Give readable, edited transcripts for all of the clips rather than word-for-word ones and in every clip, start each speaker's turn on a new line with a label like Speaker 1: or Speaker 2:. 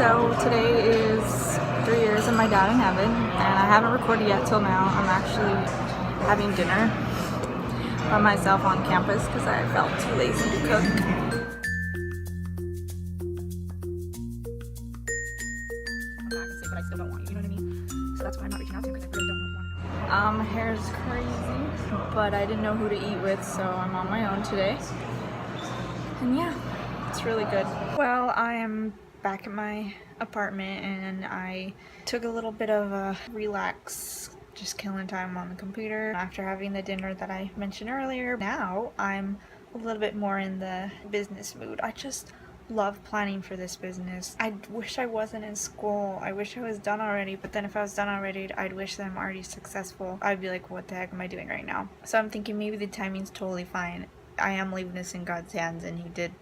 Speaker 1: So today is 3 years of my dad in heaven, and I haven't recorded yet till now. I'm actually having dinner by myself on campus because I felt too lazy to cook. I'm back and sick, but I still don't want you know what I mean? So that's why I'm not reaching out to him, because I really don't want to. My hair is crazy, but I didn't know who to eat with, so I'm on my own today. And yeah, it's really good. Well, I am back at my apartment and I took a little bit of a relax, just killing time on the computer after having the dinner that I mentioned earlier. Now I'm a little bit more in the business mood. I just love planning for this business. I wish I wasn't in school. I wish I was done already, but then if I was done already, I'd wish that I'm already successful. I'd be like, what the heck am I doing right now? So I'm thinking maybe the timing's totally fine. I am leaving this in God's hands, and he did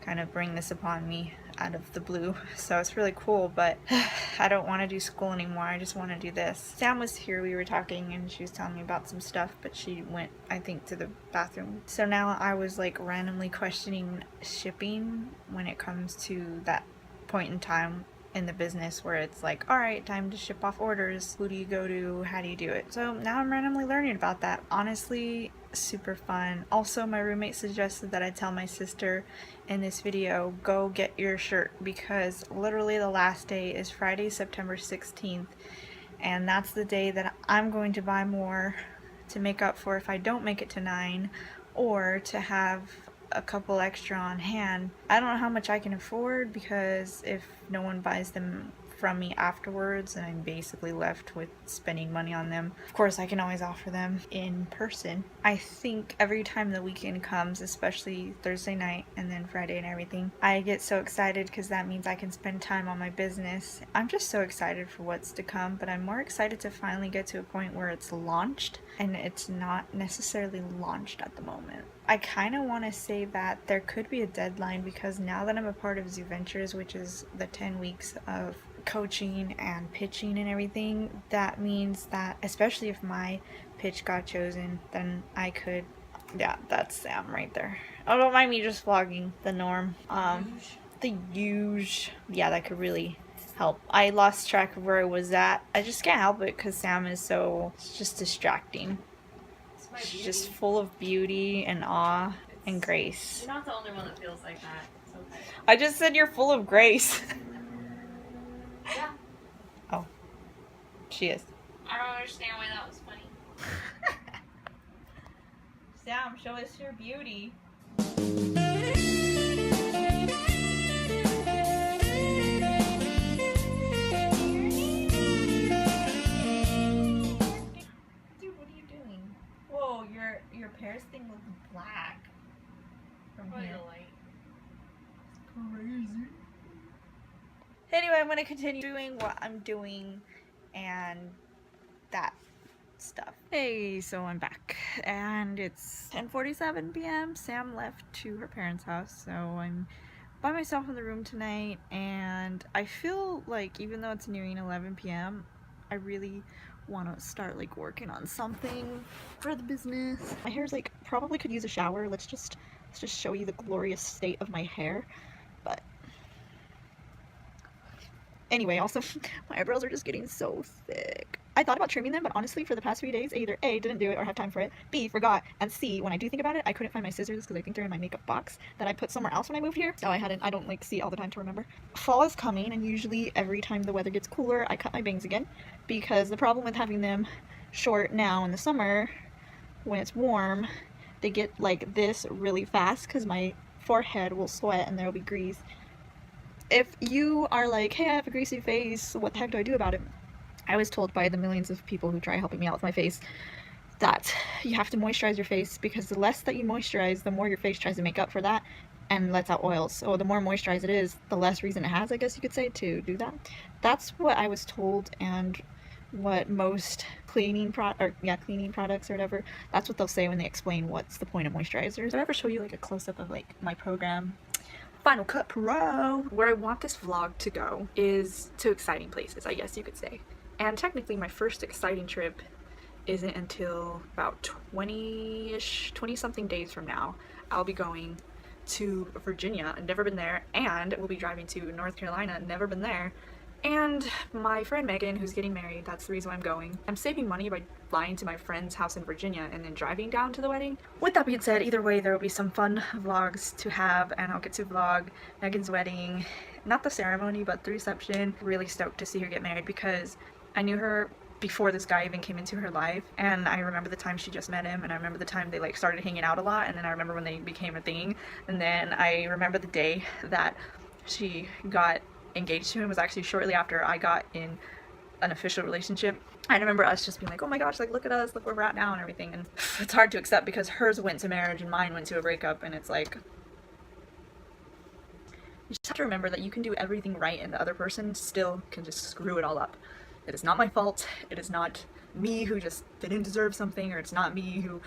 Speaker 1: kind of bring this upon me out of the blue, so it's really cool, but I don't want to do school anymore. I just want to do this. Sam was here, we were talking, and she was telling me about some stuff, but she went, I think, to the bathroom. So now I was like randomly questioning shipping when it comes to that point in time in the business where it's like, all right, time to ship off orders. Who do you go to? How do you do it? So now I'm randomly learning about that. Honestly, super fun. Also, my roommate suggested that I tell my sister in this video, go get your shirt, because literally the last day is Friday, September 16th, and that's the day that I'm going to buy more to make up for if I don't make it to 9, or to have a couple extra on hand. I don't know how much I can afford, because if no one buys them from me afterwards and I'm basically left with spending money on them, of course I can always offer them in person. I think every time the weekend comes, especially Thursday night and then Friday and everything, I get so excited because that means I can spend time on my business. I'm just so excited for what's to come, but I'm more excited to finally get to a point where it's launched, and it's not necessarily launched at the moment. I kind of want to say that there could be a deadline, because now that I'm a part of Zoo Ventures, which is the 10 weeks of coaching and pitching and everything, that means that, especially if my pitch got chosen, then I could, yeah, that's Sam right there. Oh, don't mind me just vlogging the norm. The huge, yeah, that could really help. I lost track of where I was at. I just can't help it because Sam is so, it's just distracting. She's just full of beauty and awe and grace.
Speaker 2: You're not the only one that feels like that. It's okay.
Speaker 1: I just said you're full of grace.
Speaker 2: Yeah.
Speaker 1: Oh. She is.
Speaker 2: I don't understand why that was funny.
Speaker 1: Sam, show us your beauty. Your Paris thing looks black from
Speaker 2: Probably
Speaker 1: here.
Speaker 2: the light.
Speaker 1: Crazy. Anyway, I'm gonna continue doing what I'm doing and that stuff. Hey, so I'm back and it's 10:47 p.m. Sam left to her parents' house, so I'm by myself in the room tonight, and I feel like even though it's nearing 11 p.m. I really want to start like working on something for the business. My hair's like probably could use a shower. Let's just show you the glorious state of my hair. But anyway, also my eyebrows are just getting so thick. I thought about trimming them, but honestly for the past few days I either A, didn't do it or have time for it, B, forgot, and C, when I do think about it, I couldn't find my scissors because I think they're in my makeup box that I put somewhere else when I moved here, so I don't like see all the time to remember. Fall is coming, and usually every time the weather gets cooler I cut my bangs again, because the problem with having them short now in the summer when it's warm, they get like this really fast because my forehead will sweat and there will be grease. If you are like, hey, I have a greasy face, what the heck do I do about it? I was told by the millions of people who try helping me out with my face that you have to moisturize your face, because the less that you moisturize, the more your face tries to make up for that and lets out oils. So the more moisturized it is, the less reason it has, I guess you could say, to do that. That's what I was told, and what most cleaning products or whatever, that's what they'll say when they explain what's the point of moisturizers. Did I ever show you like a close-up of like my program? Final Cut Pro. Where I want this vlog to go is to exciting places, I guess you could say. And technically my first exciting trip isn't until about 20 something days from now. I'll be going to Virginia, never been there, and we'll be driving to North Carolina, never been there. And my friend Megan, who's getting married, that's the reason why I'm going. I'm saving money by flying to my friend's house in Virginia and then driving down to the wedding. With that being said, either way, there will be some fun vlogs to have, and I'll get to vlog Megan's wedding. Not the ceremony, but the reception. Really stoked to see her get married because I knew her before this guy even came into her life, and I remember the time she just met him, and I remember the time they like started hanging out a lot, and then I remember when they became a thing, and then I remember the day that she got engaged to him was actually shortly after I got in an official relationship. I remember us just being like, oh my gosh, like look at us, look where we're at now and everything, and it's hard to accept because hers went to marriage and mine went to a breakup, and it's like, you just have to remember that you can do everything right and the other person still can just screw it all up. It is not my fault. It is not me who just didn't deserve something, or it's not me who,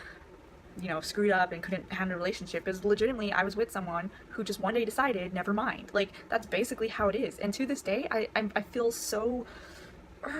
Speaker 1: you know, screwed up and couldn't handle a relationship. It's legitimately, I was with someone who just one day decided, never mind. Like, that's basically how it is. And to this day, I feel so,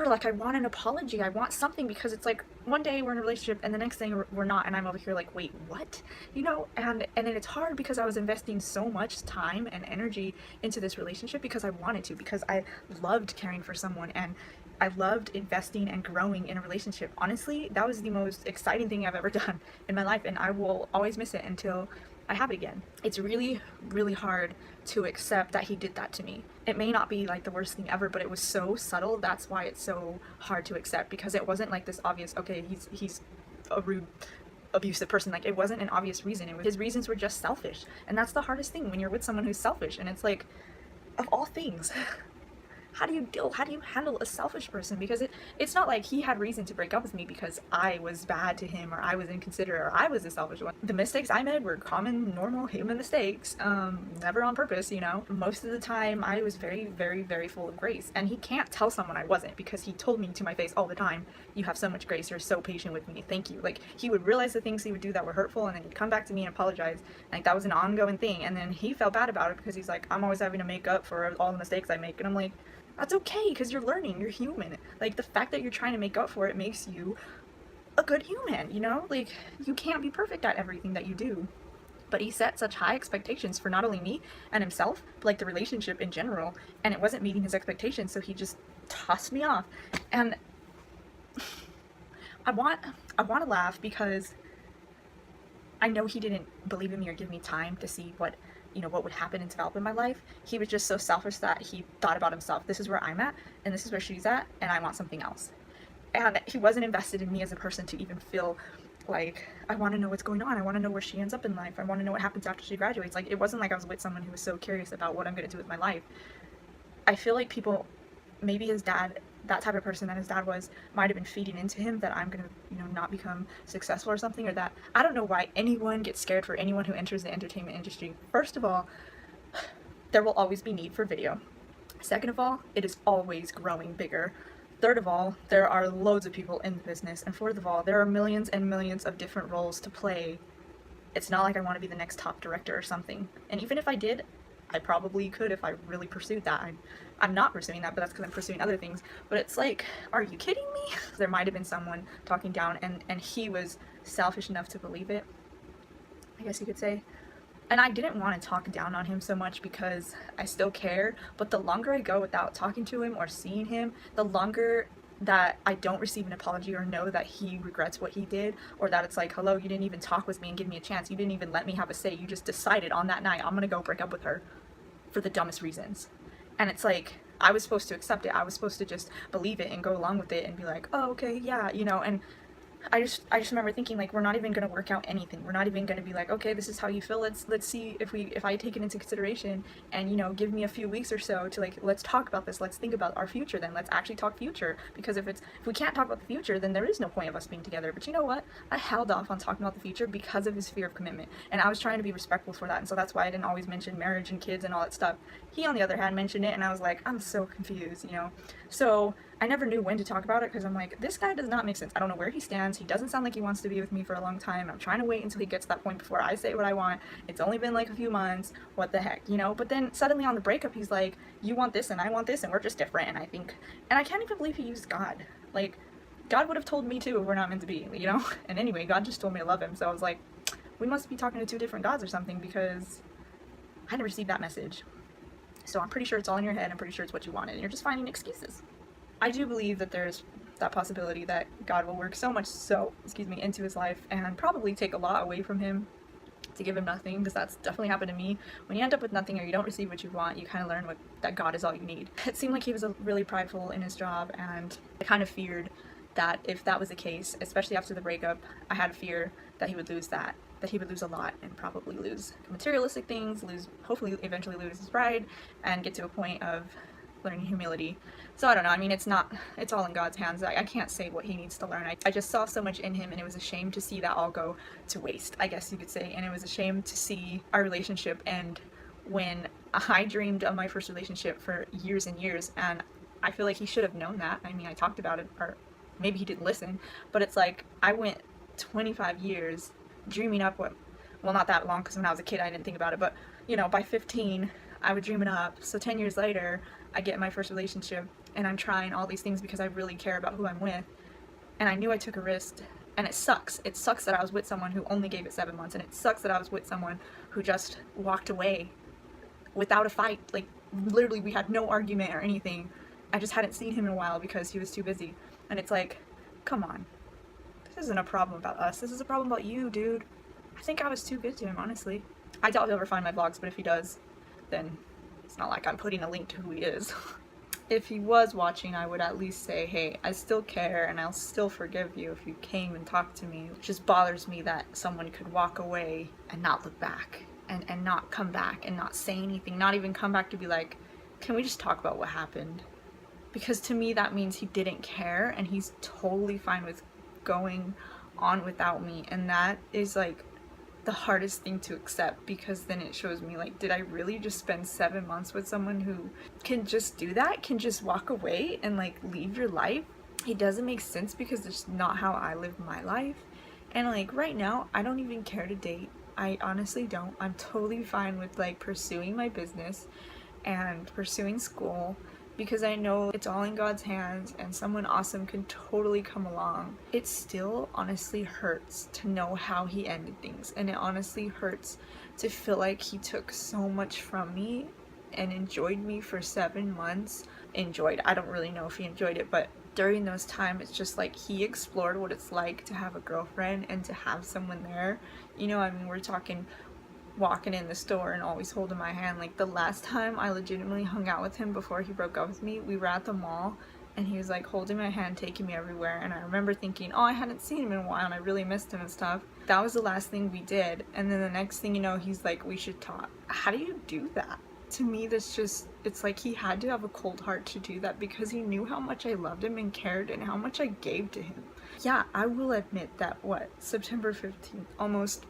Speaker 1: like I want an apology. I want something, because it's like one day we're in a relationship and the next thing we're not, and I'm over here like, wait, what? You know, and then it's hard because I was investing so much time and energy into this relationship because I wanted to, because I loved caring for someone and I loved investing and growing in a relationship. Honestly, that was the most exciting thing I've ever done in my life, and I will always miss it until I have it again. It's really, really hard to accept that he did that to me. It may not be like the worst thing ever, but it was so subtle. That's why it's so hard to accept, because it wasn't like this obvious, okay, he's a rude, abusive person. Like, it wasn't an obvious reason. His reasons were just selfish, and that's the hardest thing when you're with someone who's selfish. And it's like, of all things, how do you handle a selfish person? Because it's not like he had reason to break up with me because I was bad to him, or I was inconsiderate, or I was the selfish one. The mistakes I made were common, normal human mistakes, never on purpose, you know. Most of the time I was very, very, very full of grace, and he can't tell someone I wasn't, because he told me to my face all the time, you have so much grace, you're so patient with me, thank you. Like, he would realize the things he would do that were hurtful, and then he'd come back to me and apologize. Like, that was an ongoing thing, and then he felt bad about it because he's like, I'm always having to make up for all the mistakes I make, and I'm like, that's okay, because you're learning, you're human. Like, the fact that you're trying to make up for it makes you a good human, you know? Like, you can't be perfect at everything that you do. But he set such high expectations for not only me and himself, but like the relationship in general, and it wasn't meeting his expectations, so he just tossed me off. And I want to laugh because I know he didn't believe in me or give me time to see what, you know, what would happen and develop in my life. He was just so selfish that he thought about himself. This is where I'm at, and this is where she's at, and I want something else. And he wasn't invested in me as a person to even feel like, I want to know what's going on. I want to know where she ends up in life. I want to know what happens after she graduates. Like, it wasn't like I was with someone who was so curious about what I'm going to do with my life. I feel like people, maybe his dad, that type of person that his dad was, might have been feeding into him that I'm gonna, you know, not become successful or something, or that, I don't know why anyone gets scared for anyone who enters the entertainment industry. First of all, there will always be need for video. Second of all, it is always growing bigger. Third of all, there are loads of people in the business. And fourth of all, there are millions and millions of different roles to play. It's not like I want to be the next top director or something. And even if I did, I probably could if I really pursued that. I'm not pursuing that, but that's because I'm pursuing other things. But it's like, are you kidding me? There might have been someone talking down, and he was selfish enough to believe it, I guess you could say. And I didn't want to talk down on him so much because I still care, but the longer I go without talking to him or seeing him, the longer that I don't receive an apology or know that he regrets what he did, or that it's like, hello, you didn't even talk with me and give me a chance, you didn't even let me have a say, you just decided on that night, I'm gonna go break up with her for the dumbest reasons. And it's like, I was supposed to accept it, I was supposed to just believe it and go along with it and be like, oh, okay, yeah, you know. And I just remember thinking, like, we're not even gonna work out anything. We're not even gonna be like, okay, this is how you feel. Let's see if I take it into consideration, and, you know, give me a few weeks or so to, like, let's talk about this. Let's think about our future. Then let's actually talk future, because if we can't talk about the future, then there is no point of us being together. But you know what? I held off on talking about the future because of his fear of commitment, and I was trying to be respectful for that. And so that's why I didn't always mention marriage and kids and all that stuff. He, on the other hand, mentioned it, and I was like, I'm so confused, you know. So I never knew when to talk about it, because I'm like, this guy does not make sense. I don't know where he stands. He doesn't sound like he wants to be with me for a long time. I'm trying to wait until he gets to that point before I say what I want. It's only been like a few months. What the heck, you know? But then suddenly on the breakup, he's like, you want this and I want this and we're just different. And I can't even believe he used God. Like, God would have told me too if we're not meant to be, you know? And anyway, God just told me to love him. So I was like, we must be talking to two different gods or something, because I hadn't received that message. So I'm pretty sure it's all in your head. I'm pretty sure it's what you wanted, and you're just finding excuses. I do believe that there's that possibility that God will work so much into his life and probably take a lot away from him to give him nothing, because that's definitely happened to me. When you end up with nothing or you don't receive what you want, you kind of learn that God is all you need. It seemed like he was really prideful in his job, and I kind of feared that if that was the case, especially after the breakup, I had a fear that he would lose that he would lose a lot and probably lose materialistic things, hopefully eventually lose his pride, and get to a point of learning humility. So I don't know, I mean, it's all in God's hands. I can't say what he needs to learn. I just saw so much in him, and it was a shame to see that all go to waste, I guess you could say. And it was a shame to see our relationship end when I dreamed of my first relationship for years and years, and I feel like he should have known that. I mean, I talked about it, or maybe he didn't listen, but it's like I went 25 years dreaming up not that long, because when I was a kid I didn't think about it, but you know, by 15 I would dream it up. So 10 years later I get my first relationship, and I'm trying all these things because I really care about who I'm with, and I knew I took a risk, and it sucks that I was with someone who only gave it 7 months, and it sucks that I was with someone who just walked away without a fight. Like, literally, we had no argument or anything. I just hadn't seen him in a while because he was too busy. And it's like, come on, this isn't a problem about us, this is a problem about you, dude. I think I was too good to him, honestly. I doubt he'll ever find my vlogs, but if he does, then it's not like I'm putting a link to who he is. If he was watching, I would at least say, hey, I still care and I'll still forgive you if you came and talked to me. It just bothers me that someone could walk away and not look back, and not come back and not say anything, not even come back to be like, can we just talk about what happened? Because to me that means he didn't care, and he's totally fine with going on without me, and that is like the hardest thing to accept, because then it shows me, like, did I really just spend 7 months with someone who can just do that, can just walk away and like leave your life? It doesn't make sense, because it's not how I live my life. And like right now I don't even care to date. I honestly don't. I'm totally fine with like pursuing my business and pursuing school, because I know it's all in God's hands and someone awesome can totally come along. It still honestly hurts to know how he ended things, and it honestly hurts to feel like he took so much from me and enjoyed me for 7 months. I don't really know if he enjoyed it, but during those times it's just like he explored what it's like to have a girlfriend and to have someone there. You know, I mean, we're talking walking in the store and always holding my hand. Like, the last time I legitimately hung out with him before he broke up with me, we were at the mall and he was like holding my hand, taking me everywhere, and I remember thinking, oh, I hadn't seen him in a while and I really missed him and stuff. That was the last thing we did, and then the next thing you know, he's like, we should talk. How do you do that? To me, that's just, it's like he had to have a cold heart to do that, because he knew how much I loved him and cared and how much I gave to him. Yeah, I will admit that September 15th, almost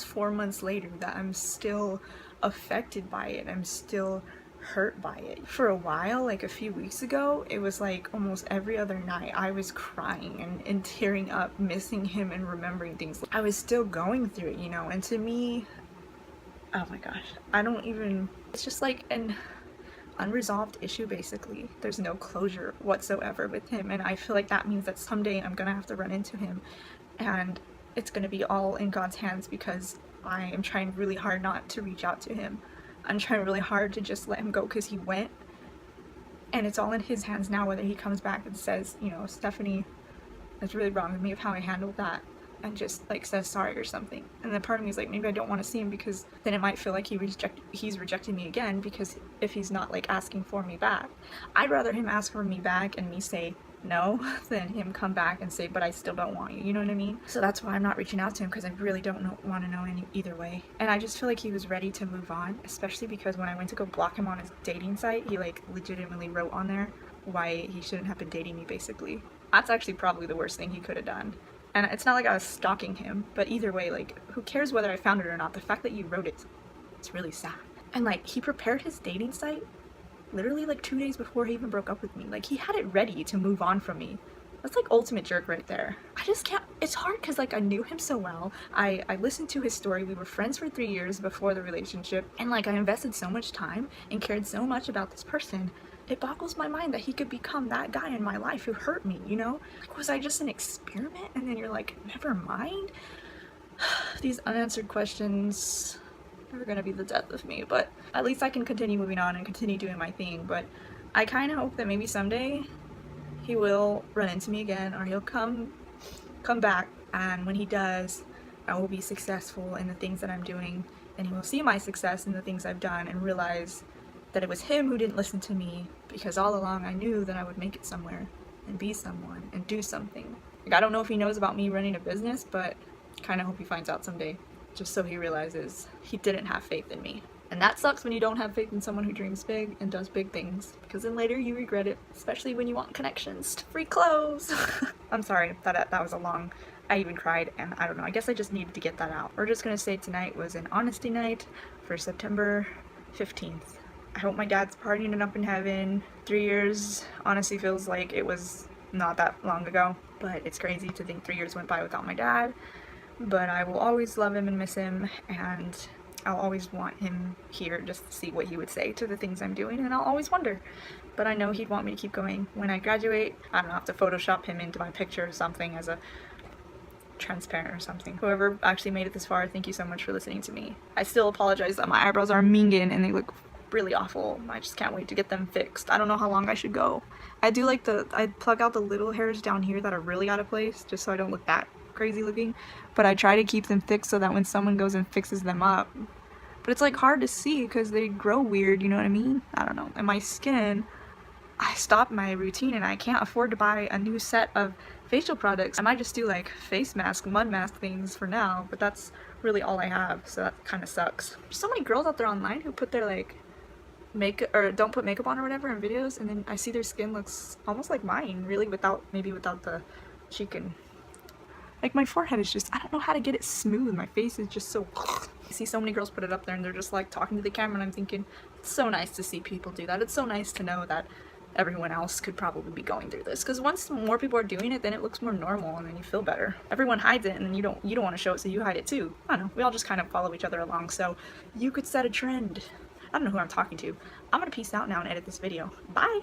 Speaker 1: 4 months later, that I'm still affected by it. I'm still hurt by it. For a while, like a few weeks ago, it was like almost every other night I was crying and tearing up, missing him and remembering things. I was still going through it, you know, and to me, oh my gosh, it's just like an unresolved issue, basically. There's no closure whatsoever with him, and I feel like that means that someday I'm gonna have to run into him, and it's gonna be all in God's hands, because I am trying really hard not to reach out to him. I'm trying really hard to just let him go, because he went, and it's all in his hands now, whether he comes back and says, you know, Stephanie, that's really wrong with me of how I handled that, and just like says sorry or something. And then part of me is like, maybe I don't want to see him, because then it might feel like he's rejecting me again, because if he's not like asking for me back. I'd rather him ask for me back and me say no than him come back and say, but I still don't want you, you know what I mean? So that's why I'm not reaching out to him, because I really don't want to know either way. And I just feel like he was ready to move on, especially because when I went to go block him on his dating site, he like legitimately wrote on there why he shouldn't have been dating me, basically. That's actually probably the worst thing he could have done. And it's not like I was stalking him, but either way, like, who cares whether I found it or not? The fact that you wrote it, it's really sad. And like, he prepared his dating site literally like 2 days before he even broke up with me. Like, he had it ready to move on from me. That's like ultimate jerk right there. I just can't, it's hard, because like I knew him so well. I listened to his story. We were friends for 3 years before the relationship, and like I invested so much time and cared so much about this person. It boggles my mind that he could become that guy in my life who hurt me, you know? Like, was I just an experiment? And then you're like, never mind. These unanswered questions, are gonna be the death of me, but at least I can continue moving on and continue doing my thing. But I kind of hope that maybe someday he will run into me again, or he'll come back, and when he does, I will be successful in the things that I'm doing, and he will see my success in the things I've done and realize that it was him who didn't listen to me, because all along I knew that I would make it somewhere and be someone and do something. Like, I don't know if he knows about me running a business, but kind of hope he finds out someday, just so he realizes he didn't have faith in me. And that sucks when you don't have faith in someone who dreams big and does big things, because then later you regret it, especially when you want connections to free clothes. I'm sorry, that was a long, I even cried, and I don't know, I guess I just needed to get that out. We're just gonna say tonight was an honesty night for September 15th. I hope my dad's partying it up in heaven. 3 years honestly feels like it was not that long ago, but it's crazy to think 3 years went by without my dad. But I will always love him and miss him, and I'll always want him here just to see what he would say to the things I'm doing, and I'll always wonder. But I know he'd want me to keep going. When I graduate, I don't know, have to Photoshop him into my picture or something as a transparent or something. Whoever actually made it this far, thank you so much for listening to me. I still apologize that my eyebrows are minging and they look really awful. I just can't wait to get them fixed. I don't know how long I should go. I do like I plug out the little hairs down here that are really out of place, just so I don't look that crazy looking, but I try to keep them fixed so that when someone goes and fixes them up, but it's like hard to see because they grow weird, you know what I mean? I don't know. And my skin, I stopped my routine and I can't afford to buy a new set of facial products. I might just do like face mask, mud mask things for now, but that's really all I have, so that kind of sucks. There's so many girls out there online who put their like makeup, or don't put makeup on or whatever in videos, and then I see their skin looks almost like mine, really, maybe without the cheek and like my forehead is just, I don't know how to get it smooth. My face is just so I see so many girls put it up there and they're just like talking to the camera, and I'm thinking, it's so nice to see people do that. It's so nice to know that everyone else could probably be going through this, because once more people are doing it, then it looks more normal and then you feel better. Everyone hides it and then you don't want to show it, so you hide it too. I don't know, we all just kind of follow each other along, so you could set a trend. I don't know who I'm talking to. I'm gonna peace out now and edit this video. Bye!